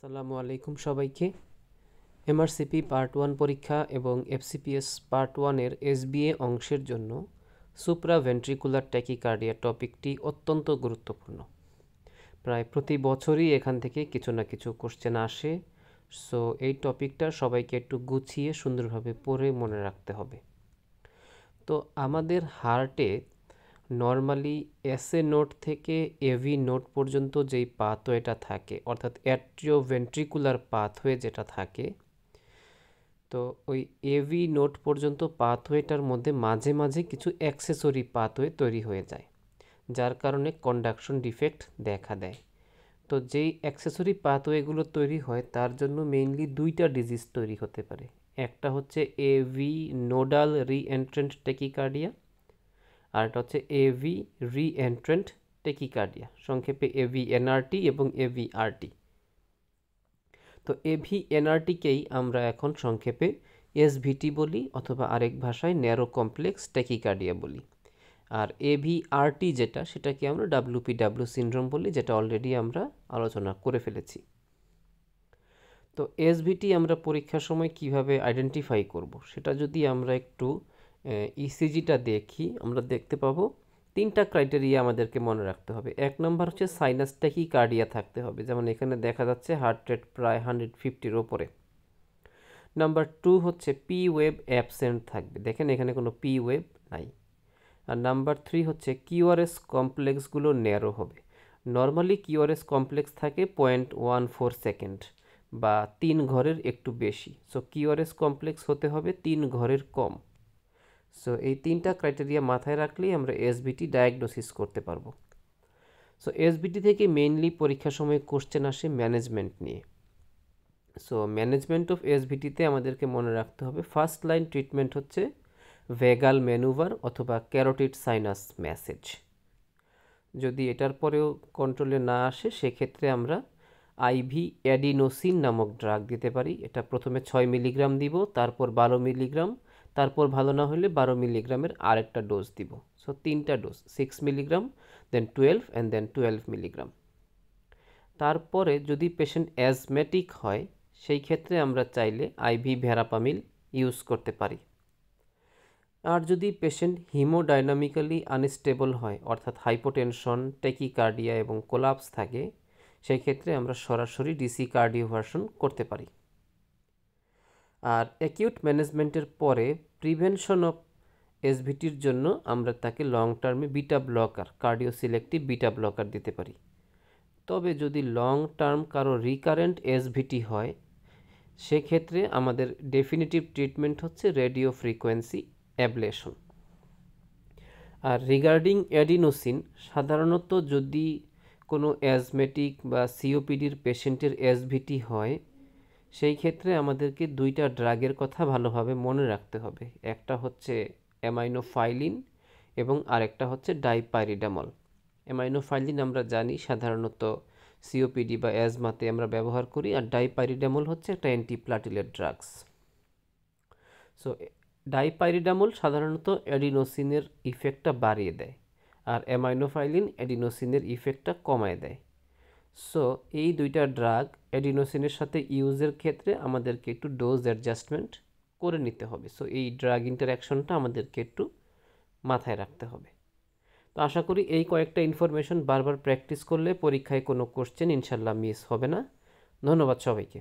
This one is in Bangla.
আসসালামু আলাইকুম সবাইকে। এমআরসিপি পার্ট 1 পরীক্ষা এবং এফসিপিএস পার্ট 1 এর এসবিএ অংশের জন্য সুপ্রাভেন্ট্রিকুলার ট্যাকিকার্ডিয়া টপিকটি অত্যন্ত গুরুত্বপূর্ণ। প্রায় প্রতি বছরই এখান থেকে কিছু না কিছু কোশ্চেন আসে। সো এই টপিকটা সবাইকে একটু গুছিয়ে সুন্দরভাবে পড়ে মনে রাখতে হবে। তো আমাদের হার্টে নর্মালি এসএ নোড থেকে এভি নোড পর্যন্ত যেই পাথওয়েটা থাকে, অর্থাৎ অ্যাট্রিওভেন্ট্রিকুলার পাথওয়ে যেটা থাকে, তো ওই এভি নোড পর্যন্ত পাথওয়েটার মধ্যে মাঝে মাঝে কিছু অ্যাক্সেসরি পাথওয়ে তৈরি হয়ে যায়, যার কারণে কন্ডাকশন ডিফেক্ট দেখা দেয়। তো যেই অ্যাক্সেসরি পাথওয়েগুলো তৈরি হয় তার জন্য মেইনলি দুইটা ডিজিজ তৈরি হতে পারে। একটা হচ্ছে এভি নোডাল রিএন্ট্রেন্ট ট্যাকিকার্ডিয়া, আর এটা হচ্ছে এভি রিএন্ট্রেন্ট ট্যাকিকার্ডিয়া, সংক্ষেপে এভিএনআরটি এবং এভিআরটি। তো এভিএনআরটিকেই আমরা এখন সংক্ষেপে এসভিটি বলি, অথবা আরেক ভাষায় ন্যারো কমপ্লেক্স ট্যাকিকার্ডিয়া বলি। আর এভিআরটি যেটা, সেটাকে আমরা ডাব্লিউপিডাব্লিউ সিনড্রোম বলি, যেটা অলরেডি আমরা আলোচনা করে ফেলেছি। তো এসভিটি আমরা পরীক্ষার সময় কিভাবে আইডেন্টিফাই করব, সেটা যদি আমরা একটু ইসিজিটা দেখি, আমরা দেখতে পাবো তিনটা ক্রাইটেরিয়া আমাদেরকে মনে রাখতে হবে। এক নম্বর হচ্ছে সাইনাস ট্যাকিকার্ডিয়া থাকতে হবে, যেমন এখানে দেখা যাচ্ছে হার্ট রেট প্রায় 150-র ওপরে। নাম্বার 2 হচ্ছে পি ওয়েভ অ্যাবসেন্ট থাকবে, দেখেন এখানে কোনো পি ওয়েভ নাই। আর নাম্বার 3 হচ্ছে কিউআরএস কমপ্লেক্সগুলো ন্যারো হবে। নর্মালি কিউআরএস কমপ্লেক্স থাকে 0.14 সেকেন্ড বা 3 ঘরের একটু বেশি। সো কিউআরএস কমপ্লেক্স হতে হবে 3 ঘরের কম। সো এই তিনটা ক্রাইটেরিয়া মাথায় রাখলেই আমরা এসবিটি ডায়াগনোসিস করতে পারবো। সো এসবিটি থেকে মেইনলি পরীক্ষার সময় কোশ্চেন আসে ম্যানেজমেন্ট নিয়ে। সো ম্যানেজমেন্ট অফ এসবিটিতে আমাদেরকে মনে রাখতে হবে ফার্স্ট লাইন ট্রিটমেন্ট হচ্ছে ভেগাল ম্যানুভার অথবা ক্যারোটিড সাইনাস ম্যাসেজ। যদি এটার পরেও কন্ট্রোলে না আসে, সেক্ষেত্রে আমরা আইভি অ্যাডিনোসিন নামক ড্রাগ দিতে পারি। এটা প্রথমে 6 মিলিগ্রাম দিব, তারপর 12 মিলিগ্রাম, তারপর ভালো না হলে 12 মিলিগ্রামের আরেকটা ডোজ দিব। সো 3টা dose, 6 milligram, then 12 and then 12 milligram. তারপরে যদি পেশেন্ট অ্যাজমেটিক হয়, সেই ক্ষেত্রে আমরা চাইলে আইভি ভ্যারাপামিল ইউজ করতে পারি। আর যদি পেশেন্ট হিমোডাইনামিক্যালি আনস্টেবল হয়, অর্থাৎ হাইপোটেনশন, ট্যাকিকার্ডিয়া এবং কোলাপস থাকে, সেই ক্ষেত্রে আমরা সরাসরি ডিসি কার্ডিওভার্সন করতে পারি। আর অ্যাকিউট ম্যানেজমেন্টের পরে প্রিভেনশন অফ এসভিটির জন্য আমরা তাকে লং টার্মে beta blocker, cardio selective beta blocker দিতে পারি। তবে যদি লং টার্ম কারো রিকারেন্ট এসভিটি হয়, সেক্ষেত্রে আমাদের ডেফিনিটিভ ট্রিটমেন্ট হচ্ছে রেডিও ফ্রিকোয়েন্সি অ্যাবলেশন। আর রিগার্ডিং অ্যাডিনোসিন, সাধারণত যদি কোনো অ্যাজমেটিক বা সিওপিডির পেশেন্টের এসভিটি হয়, সেই ক্ষেত্রে আমাদেরকে দুইটা ড্রাগের কথা ভালোভাবে মনে রাখতে হবে। একটা হচ্ছে অ্যামাইনোফাইলিন এবং আরেকটা হচ্ছে ডাইপাইরিডামল। অ্যামাইনোফাইলিন আমরা জানি সাধারণত সিওপিডি বা অ্যাজমাতে আমরা ব্যবহার করি, আর ডাইপাইরিডামল হচ্ছে একটা অ্যান্টিপ্লাটিলেট ড্রাগস। সো ডাইপাইরিডামল সাধারণত অ্যাডিনোসিনের ইফেক্টটা বাড়িয়ে দেয়, আর অ্যামাইনোফাইলিন অ্যাডিনোসিনের ইফেক্টটা কমায় দেয়। সো এই দুইটা ড্রাগ অ্যাডিনোসিনের সাথে ইউজের ক্ষেত্রে আমাদেরকে একটু ডোজ অ্যাডজাস্টমেন্ট করে নিতে হবে। সো এই ড্রাগ ইন্টারঅ্যাকশনটা আমাদেরকে একটু মাথায় রাখতে হবে। তো আশা করি এই কয়েকটা ইনফরমেশন বারবার প্র্যাকটিস করলে পরীক্ষায় কোনো কোশ্চেন ইনশাল্লাহ মিস হবে না। ধন্যবাদ সবাইকে।